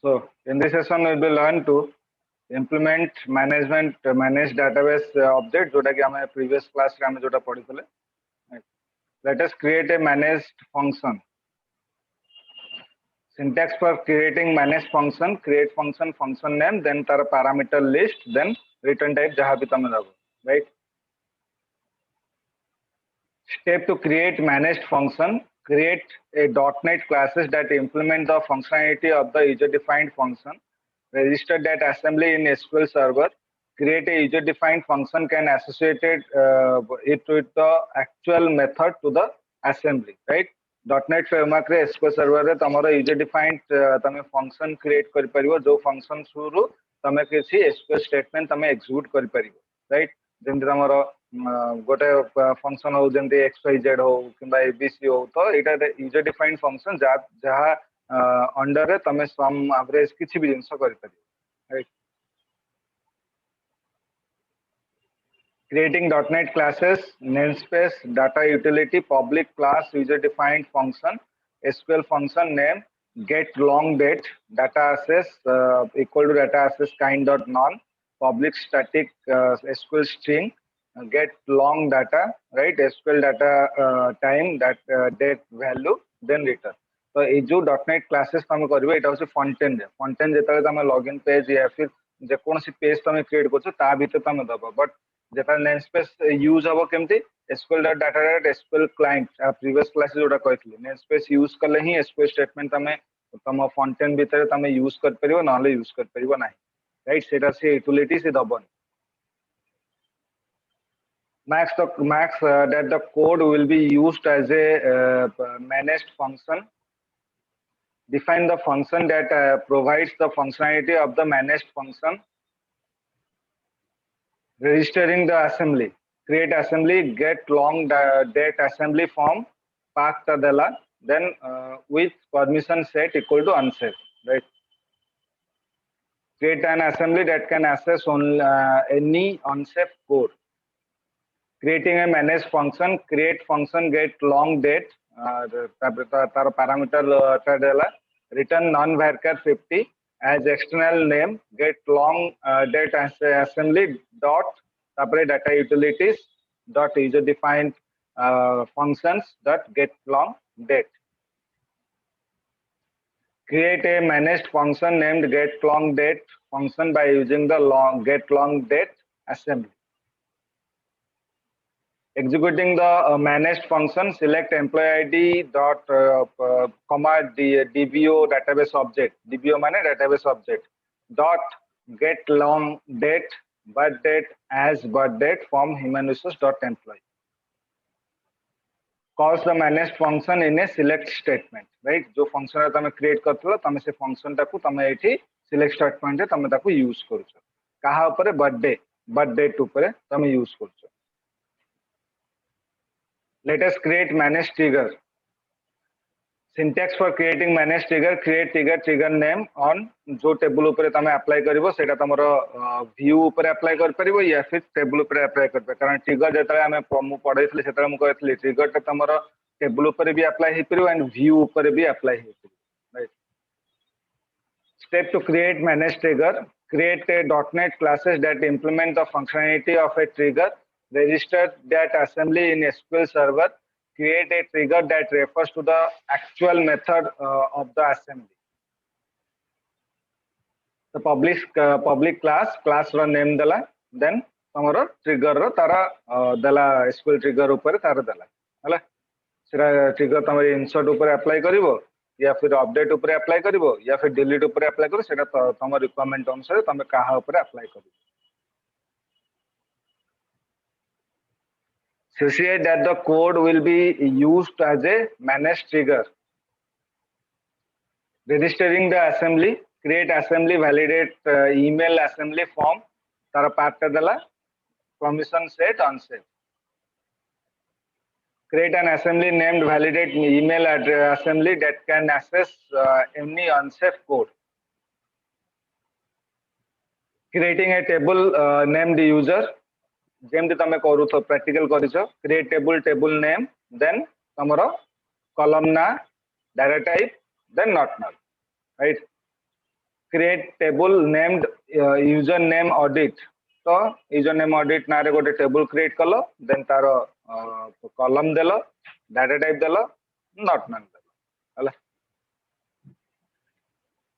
So in this session we will learn to implement manage database object जोटा कि हमें previous class रे हमें जोटा पढ़ी थले. Let us create a managed function. Syntax for creating managed function: create function, function name, then तार parameter list, then return type जहाँ भी तमें दबो, right? Step to create managed function: create a .NET classes that implement the functionality of the user-defined function. Register that assembly in SQL Server. Create a user-defined function can associate it with the actual method to the assembly, right? .NET framework रे SQL Server रे तमरो user-defined तमे function create करि परिबो जो function through तमे किसी SQL statement तमे execute करि परिबो, right? जेमति तमरो गोटे फंक्शन हो जेमति xyz हो किबा abc हो तो एटा यूजर डिफाइंड फंक्शन जहा अंडर रे तमे सम एवरेज किछि भी जिंस करि परिबो, right? Creating .NET classes, namespace, data utility, public class, user defined function, SQL function name, get long date, data access equal to data access kind dot none, public static SQL string, get long data, right? SQL data time that date value, then return. तो ये जो .NET classes तमे करिवे एटा होसे front end जेतले तमे login page या फिर जे कोनसी पेज तमे क्रिएट करछो ता भीतर तमे दबो, बट जेता नेमस्पेस यूज हबो केमती sql.data.sql क्लाइंट प्रीवियस क्लास जोटा कहथि नेमस्पेस यूज करले ही sql स्टेटमेंट तमे तम फ्रंट एंड भीतर तमे यूज कर परिबो नले यूज कर परिबो नाही, राइट? सेटा से यूटिलिटी से दबन. Max that the code will be used as a managed function. Define the function that provides the functionality of the managed function. Registering the assembly. Create assembly, get long date assembly from path tadala, then with permission set equal to unset, right? Create an assembly that can access on any unsafe code. Creating a managed function, create function get long date, tar parameter tadala, return non-varchar 50 as external name, get long date assembly dot tapare data utilities dot user defined functions dot get long date. Create a managed function named get long date function by using the get long date assembly. Executing the managed function, select employee ID dot comma dbo database object, dbo mane database object, dot get long date birth date as birth date from human resource dot employee. Calls the managed function in a select statement, right? जो function तमे create करथलो तमे से function टाकू तमे एठी select statement रे तमे ताकू यूज करछो काहा ऊपर birth date ऊपर तमे use करछो. Let us create managed trigger. Syntax for creating managed trigger: create trigger name on जो टेबल ऊपर तमे अप्लाई करिवो सेटा तमरो व्यू ऊपर अप्लाई कर परिवो या फिर टेबल ऊपर अप्लाई कर, कारण ट्रिगर जेतले हमें पढैथले सेतले मु कहथले ट्रिगर ता तमरो टेबल ऊपर भी अप्लाई हे परिवो एंड व्यू ऊपर भी अप्लाई हे परिवो, right? Step to create managed trigger: create a .NET classes that implement the functionality of a trigger. Register that assembly in SQL Server. Create a trigger that refers to the actual method of the assembly. The public class रो name दला, then तमरो trigger रो तारा दला SQL trigger ऊपर तारा दला, हला सेरा trigger तमरे insert ऊपर अप्लाई करिवो या फिर अपडेट ऊपर अप्लाई करिवो या फिर डिलीट ऊपर अप्लाई करो, सेटा तमर रिक्वायरमेंट अनुसार तमे काहा ऊपर apply करिवो. Associate that the code will be used as a managed trigger. Registering the assembly, create assembly, validate email assembly form, Tara path दला permission set unset. Create an assembly named validate email address assembly that can access any unsafe code. Creating a table named user, जेमति तमे करू तो practical करिसो. Create table name, then तमरो column ना, data type, then not null, right? create table named username audit. So username audit na re gote table create kalo, then taro column delo, data type delo, not none delo.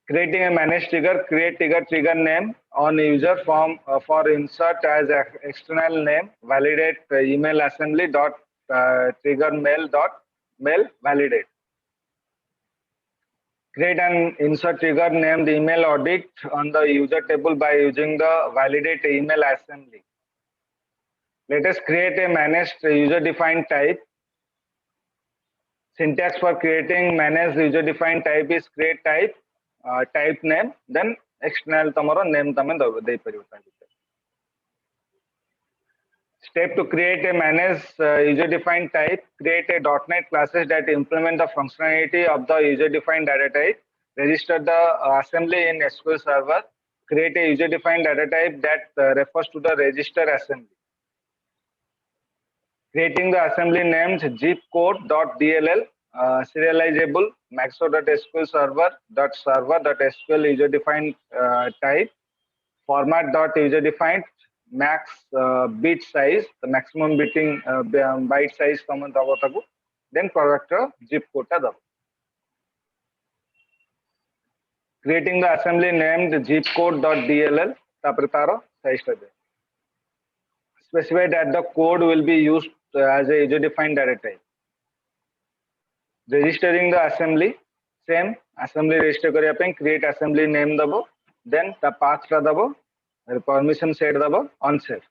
Creating a managed trigger, create trigger name on user form for insert as external name, validate email assembly dot trigger mail validate. Create an insert trigger named email audit on the user table by using the validate email assembly. Let us create a managed user defined type. Syntax for creating managed user defined type is create type, type name, then external tomorrow name tame dei paribo. Step to create a managed user defined type, create a .NET classes that implement the functionality of the user defined data type, register the assembly in SQL Server, create a user defined data type that refers to the register assembly. Creating the assembly names zipcode.dll, serializable, maxo.sql server.server.sql user defined type, format.user-defined, max bit size, the maximum biting byte size common dabo taku, then product zip code ta dabo. Creating the assembly named zipcode.dll, tapare taro size ta de. Specify that the code will be used as a user-defined data type. Registering the assembly, same assembly register kariya pai create assembly name dabo, then ta path ta dabo, permission set dabo onSafe.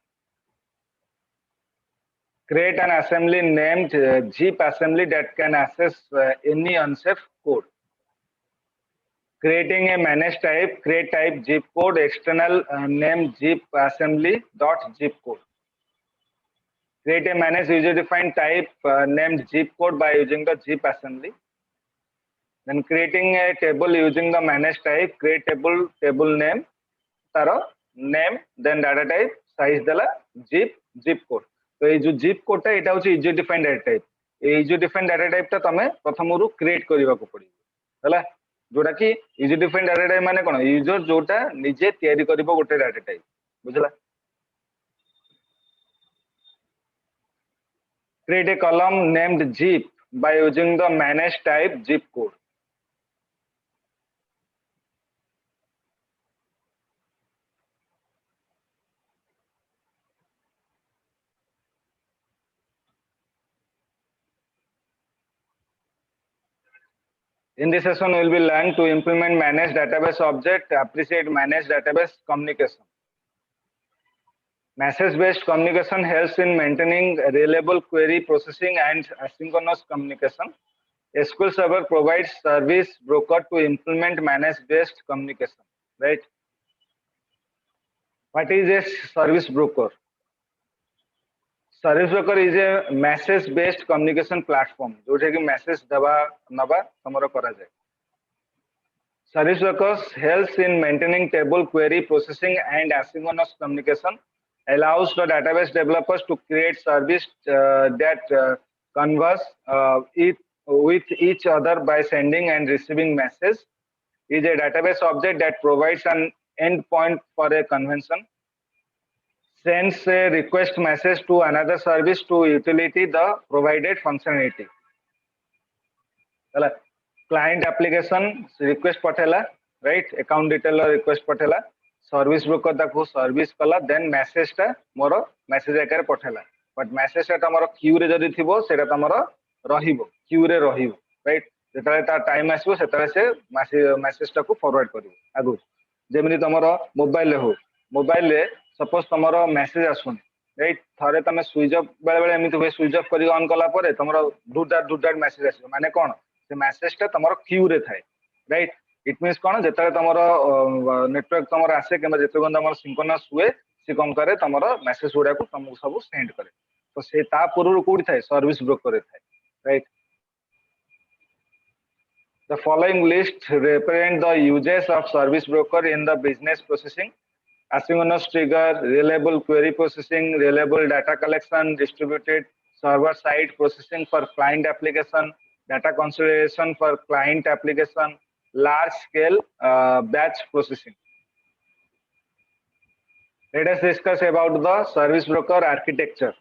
Create an assembly named zip assembly that can access any unsafe code. Creating a managed type, create type zip code, external name zip assembly dot zip code. Create a managed user defined type named zip code by using the zip assembly. Then creating a table using the managed type, create table name, taro name, then data type, size dela zip code. तो ये जो zip code टा एटा होची user defined data type. ये user defined data type टा तमे प्रथमरु create करिवा को पड़िबो हला जोटा कि user defined data type माने कोन user जोटा निजे तयारी करिवो गोटे data type बुझला. Create a column named zip by using the managed type zip code. In this session, we will be learning to implement managed database object, appreciate managed database communication. Message-based communication helps in maintaining reliable query processing and asynchronous communication. SQL Server provides service broker to implement managed-based communication. Right? What is a service broker? Service broker is a message-based communication platform. Jote कि message दबा नबा तमरो करा जाए. Service brokers helps in maintaining table query processing and asynchronous communication. Allows the database developers to create service that converse with each other by sending and receiving message. Is a database object that provides an endpoint for a convention. Sends a request message to another service to utility the provided functionality. Client application request patela, right? Account detail request patela. Service broker ताको service कला, then message टा मोरो message आकार पठेला. But message टा तमरो queue रे जदि थिबो सेटा तमरो रहिबो, queue रे रहिबो, right? जेतले ता टाइम आसीबो सेतले से message टा को forward करिवो आगु. जेमिनि तमरो मोबाइल रे हो, मोबाइल रे सपोज तमरो message आसुन, right? थारे तमे स्विच ऑफ बेले बेले एमिति होय स्विच ऑफ करी ऑन कला परे तमरो डुट मैसेज आसीबो माने कोन से मैसेज टा तमरो क्यू रे थाए, राइट. इट मींस कोन जेतले तमरो नेटवर्क तमरो आसे केमा जेते गंदा तमरो सिंक्रोनस हुए से कोन करे तमरो मैसेज उडा को तमको सब सेंड करे. तो से ता पूर्व कोडी थाए सर्विस ब्रोकर रे थाए, right. The following list represent the uses of service broker in the business processing: asynchronous trigger, reliable query processing, reliable data collection, distributed server-side processing for client application, data consolidation for client application, large scale batch processing. Let us discuss about the service broker architecture.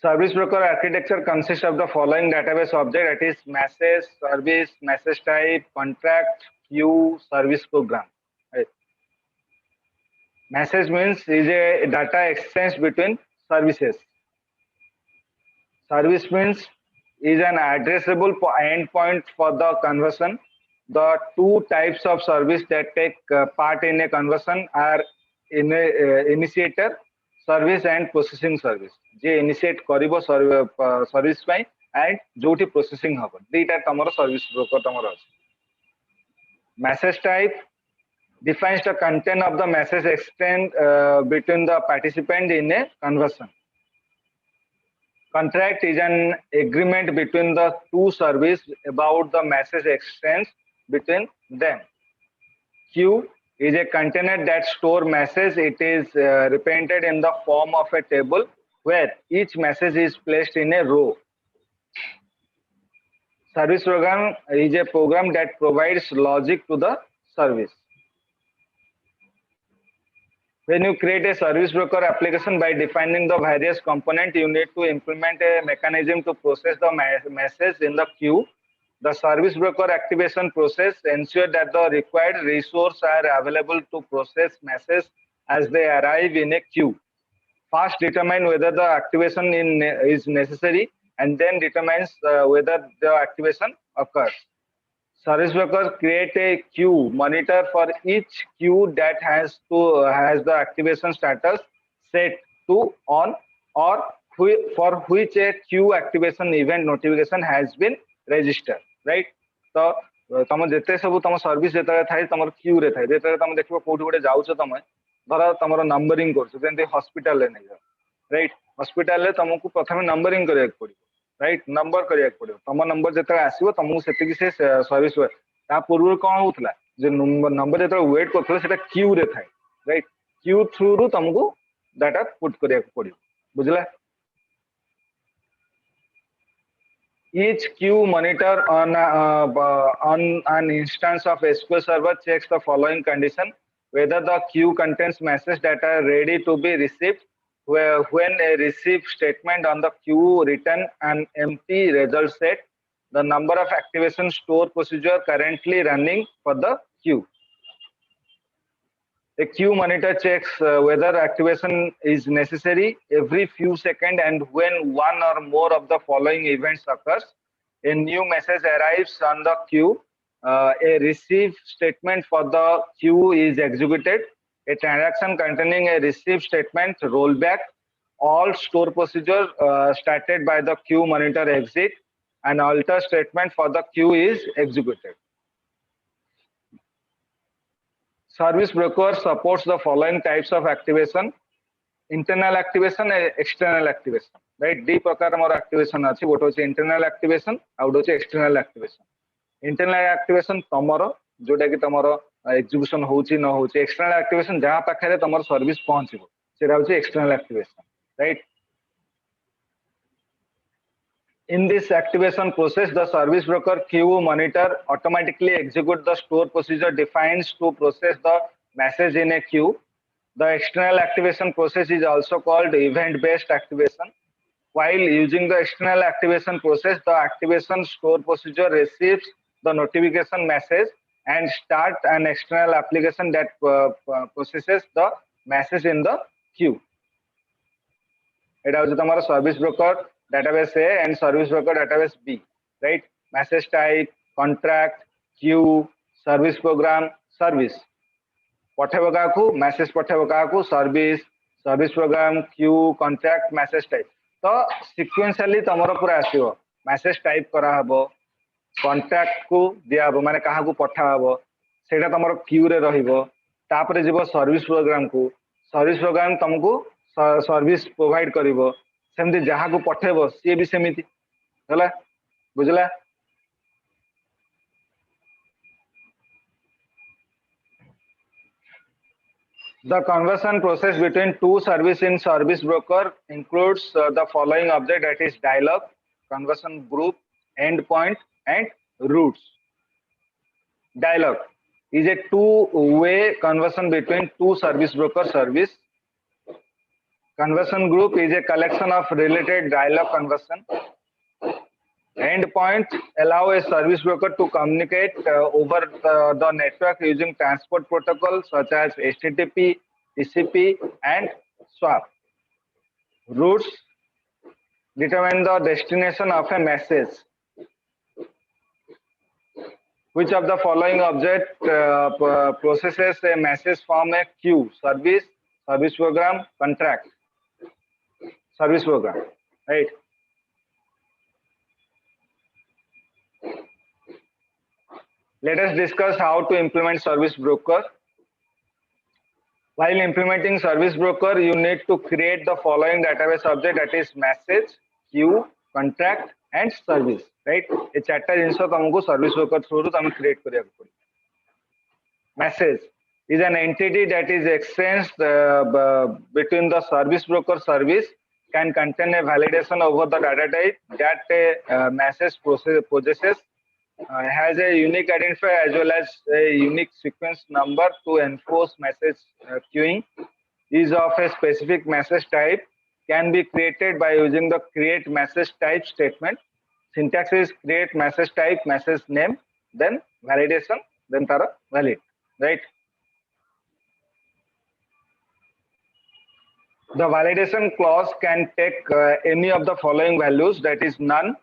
Service broker architecture consists of the following database object, that is message, service, message type, contract, queue, service program. Right. Message means is a data exchange between services. Service means is an addressable endpoint for the conversion. The two types of service that take part in a conversion are initiator service and processing service. J initiate करिबो service ପାଇଁ and जोठी processing हबो दीटा तमरो service broker तमरो अछि. Message type defines the content of the message exchange between the participant in a conversion. Contract is an agreement between the two services about the message exchange between them. Queue is a container that stores message. It is represented in the form of a table where each message is placed in a row. Service program is a program that provides logic to the service. When you create a service broker application by defining the various components, you need to implement a mechanism to process the message in the queue. The service broker activation process ensures that the required resources are available to process messages as they arrive in a queue. First, determine whether the activation is necessary, and then determines whether the activation occurs. Service broker create a queue monitor for each queue that has the activation status set to on, or for which a queue activation event notification has been registered. Right? So तुम जिते सब तुम service जेतले थाए तुम Q रे थाए जेतले तुम देखिबो कोठी गोटे जाउछ तुम धर तुमरो नंबरिंग करछ जेंति हॉस्पिटल ले नै राइट हॉस्पिटल ले तुमको प्रथम नंबरिंग करिया पड़िबो राइट नंबर करिया पड़िबो तुम नंबर जेतले आसीबो तुमको सेति से सर्विस ता पूर्व कोन होतला जे नंबर जेतले वेट करथले सेटा क्यू रे थाए राइट क्यू थ्रू रु तुमको डाटा पुट करिया पड़िबो बुझला. Each queue monitor on an instance of SQL Server checks the following condition: whether the queue contains messages that are ready to be received. When a receive statement on the queue return an empty result set, the number of activation store procedure currently running for the queue. A queue monitor checks whether activation is necessary every few seconds, and when one or more of the following events occurs: a new message arrives on the queue, a receive statement for the queue is executed, a transaction containing a receive statement rollback, all store procedures started by the queue monitor exit, an alter statement for the queue is executed. Service broker supports the following types of activation: internal activation and external activation. Right? दी प्रकार हमर activation अछि गोटे होछि internal activation आ गोटे होछि external activation. Internal activation तमरो जोटा कि तमरो execution होछि न होछि. External activation जहां पाखरे तमरो सर्विस पहुंचिबो सेटा होछि external activation. Right? In this activation process, the service broker queue monitor automatically execute the store procedure defined to process the message in a queue. The external activation process is also called event-based activation. While using the external activation process, the activation store procedure receives the notification message and start an external application that processes the message in the queue. It is the service broker database A and service broker database B, right? Message type, contract, queue, service program, service. पठेबो काकू message पठेबो काकू service service program queue contract message type तो sequentially तमरो पूरा आसीबो message type करा हबो कॉन्ट्रैक्ट को दिया हबो माने काहा को पठा हबो सेटा तमरो क्यू रे रहिबो तापरे जीवो सर्विस प्रोग्राम तुमको सर्विस प्रोवाइड करिवो सेमति जहा को पठेबो सी भी सेमिति हला बुझला. The conversion process between two services in service broker includes the following object, that is dialog, conversion group, endpoint, and routes. Dialogue is a two-way conversion between two service broker service. Conversion group is a collection of related dialogue conversion. Endpoint allow a service broker to communicate over the network using transport protocols such as HTTP, TCP, and SWAP. Routes determine the destination of a message. Which of the following object processes a message from a queue? Service, service program, contract. Service program, right? Let us discuss how to implement service broker. While implementing service broker, you need to create the following database object, that is message, queue, contract, and service, right? ये चारटा जिनस तुमको service broker through तुम create करिया पड़े. Message is an entity that is exchanged between the service broker service, can contain a validation over the data type that a message possesses, has a unique identifier as well as a unique sequence number to enforce message queuing, is of a specific message type, can be created by using the create message type statement. Syntax is create message type, message name, then validation, then tara valid, right? The validation clause can take any of the following values, that is none,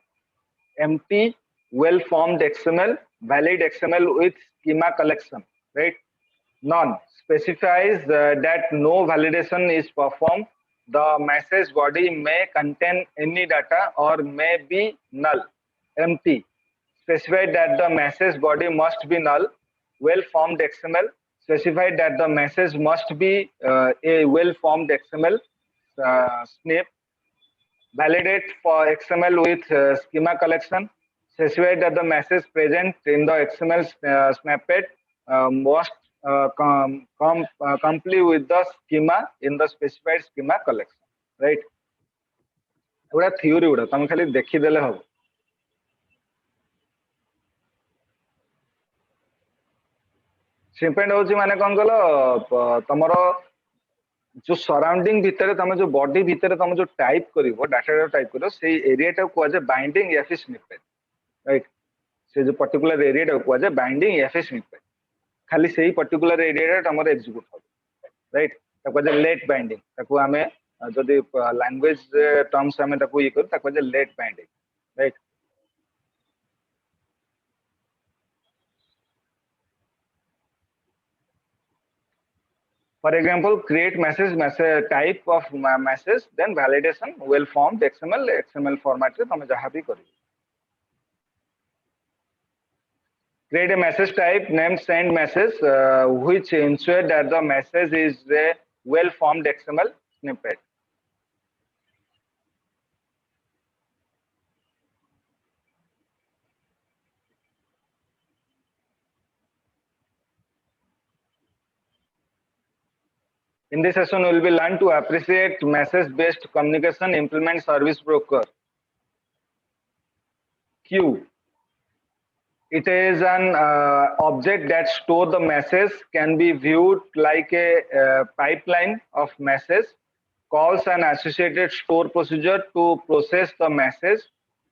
empty, well-formed XML, valid XML with schema collection, right? None specifies that no validation is performed. The message body may contain any data or may be null. Empty specified that the message body must be null. Well-formed XML specified that the message must be a well-formed XML snip. Validate for XML with schema collection specified that the message present in the XML snippet must comply with the schema in the specified schema collection, right? एगुड़ा theory गुड़ा तुम खाली देखीदेले हम. Snippet हूँ माने कौन कल तुम जो सराउंडिंग भितर तुम जो बॉडी भितर तुम जो टाइप कर डाटा टाइप कर से एरिया कहुए बाइंडिंग या फिर स्निपेट, राइट? से जो पर्टिकुलर एरिया कहुए बाइंडिंग या फिर स्निपेट. खाली से ही पर्टिकुलर एरिया तुम एक्जिक्यूट हो, राइट? लेट बाइंडिंग आम जदि लैंग्वेज टर्म्स आम ये कर late binding, right? For example, create message type of message, then validation, well formed XML format रे तुम जहाँ भी करो. Create a message type named send message which ensure that the message is a well formed XML snippet. In this session, we will learn to appreciate message-based communication, implement service broker. Queue. It is an object that stores the message, can be viewed like a pipeline of message, calls an associated store procedure to process the message,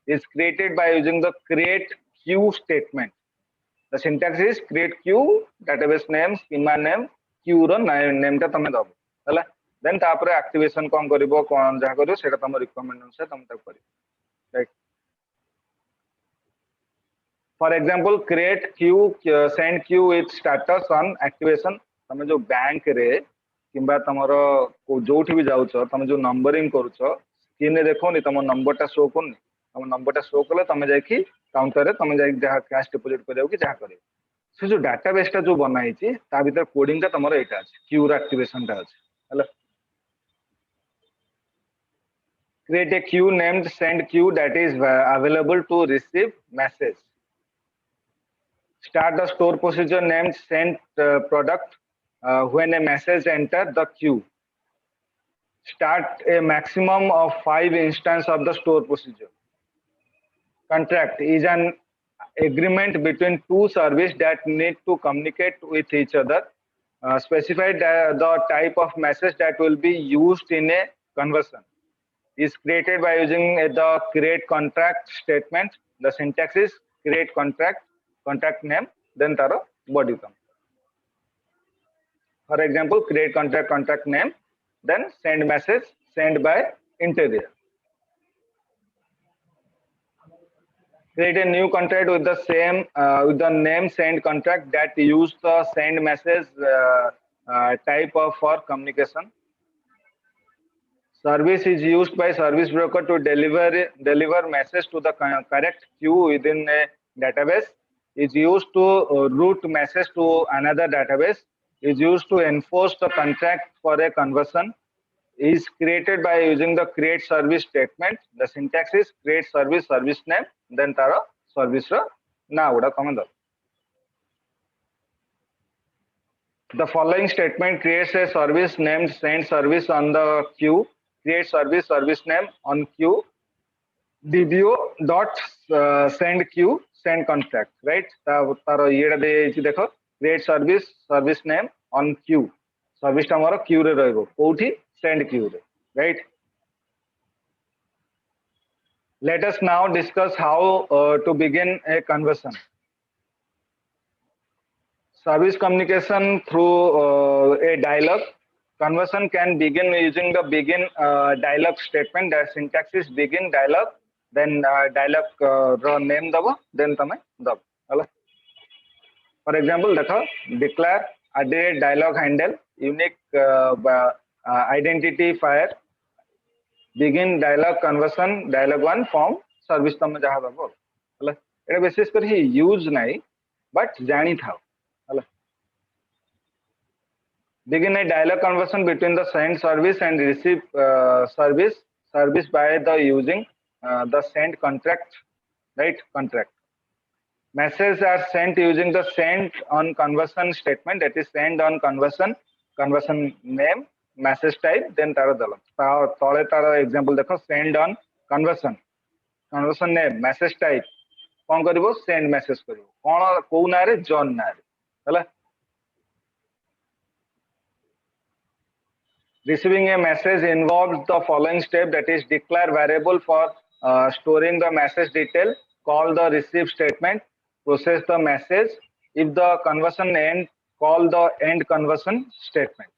is created by using the create queue statement. The syntax is create queue, database name, schema name, queue row name टा तमे दबो हला. Then तापर activation कोन करबो कोन जा करियो सेटा तम रिकमेंड अनुसार तम तक करियो, right? For example create Q send Q with status on activation. तमे जो बैंक रे किंबा तमरो जोठी भी जाउछ तमे जो नंबरिंग करूछ स्क्रीन रे देखोनी तम नंबर टा शो कोनी. तम नंबर टा शो कले तमे जाई कि काउंटर रे तमे जाई जहा कैश डिपॉजिट करियो कि जहा करियो. से जो डाटाबेस टा जो बनाई ता भीतर कोडिंग टा तमरो एटा अछि, क्यू रा एक्टिवेशन टा अछि हला. Create a queue named send queue that is available to receive message. Start the store procedure named send product when a message enter the queue. Start a maximum of 5 instances of the store procedure. Contract is an agreement between two services that need to communicate with each other. Specify the type of message that will be used in a conversion. Is created by using the create contract statement. The syntax is create contract name, then taro body come. For example, create contract name, then send message, send by interior. Create a new contract with the same with the name send contract that use the send message type of for communication. Service is used by service broker to deliver message to the correct queue within a database. Is used to route message to another database. Is used to enforce the contract for a conversion. Is created by using the create service statement. The syntax is create service name, then taro service ro na guda command. The following statement creates a service named send service on the queue. Create service name on queue. DBO dot send queue send contract, right? तारो ये दे देखो create service name on queue. Service टा हमारा queue रे रहेगो कोठी send queue रे, right? Let us now discuss how to begin a conversion. Service communication through a dialogue. Conversion can begin using the begin dialogue statement. The syntax is begin dialogue, then dialogue name dabo, then tame dabo. For example, declare a dialogue handle, unique identifier, begin dialogue conversion, dialogue one form, service tame jaha dabo. It basis कर ही use नहीं, but जानी था. Begin a dialogue conversion between the send service and receive service by the using the send contract, right? Contract. Messages are sent using the send on conversion statement, that is send on conversion name, message type, then taro dalo. Tole taro example देखो send on conversion name, message type. कौन करिवो send message करिवो. कौन को ना रे John ना रे. हला. Receiving a message involves the following step, that is declare variable for storing the message detail, call the receive statement, process the message. If the conversion end, call the end conversion statement.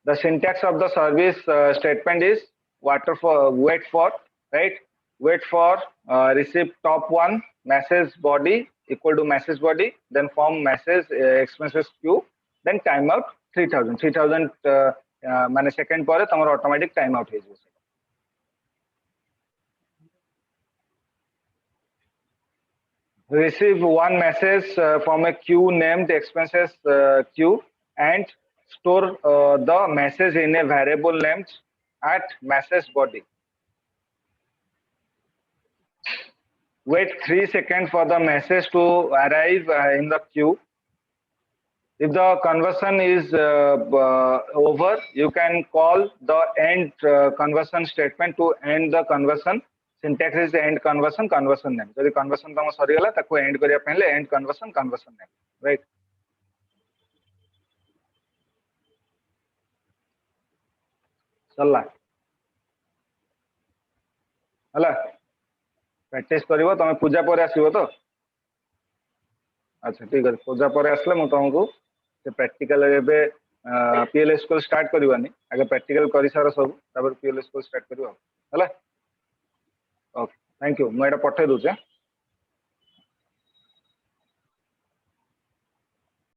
The syntax of the service statement is wait for, right? Wait for receive top one message body equal to message body, then form message expenses queue, then timeout 3000 माने second पर तमरो automatic time out हे जो receive one message from a queue named expenses queue and store the message in a variable named at message body. Wait 3 seconds for the message to arrive in the queue. If the conversion is over, you can call the end conversion statement to end the conversion. Syntax is end conversion name. So the conversion तम सरी गला ताको end करिया पहले end conversion name, right? चला हला practice करिवो तमे पूजा पर आसीबो तो अच्छा ठीक है पूजा पर आसले मु तुमको से प्रैक्टिकल एबे पीएलएस को स्टार्ट करवानी आगे प्रैक्टिकल करी सारा सब तापर पीएलएस को स्टार्ट करवा हला ओके थैंक यू मैं एटा पठे दूचे।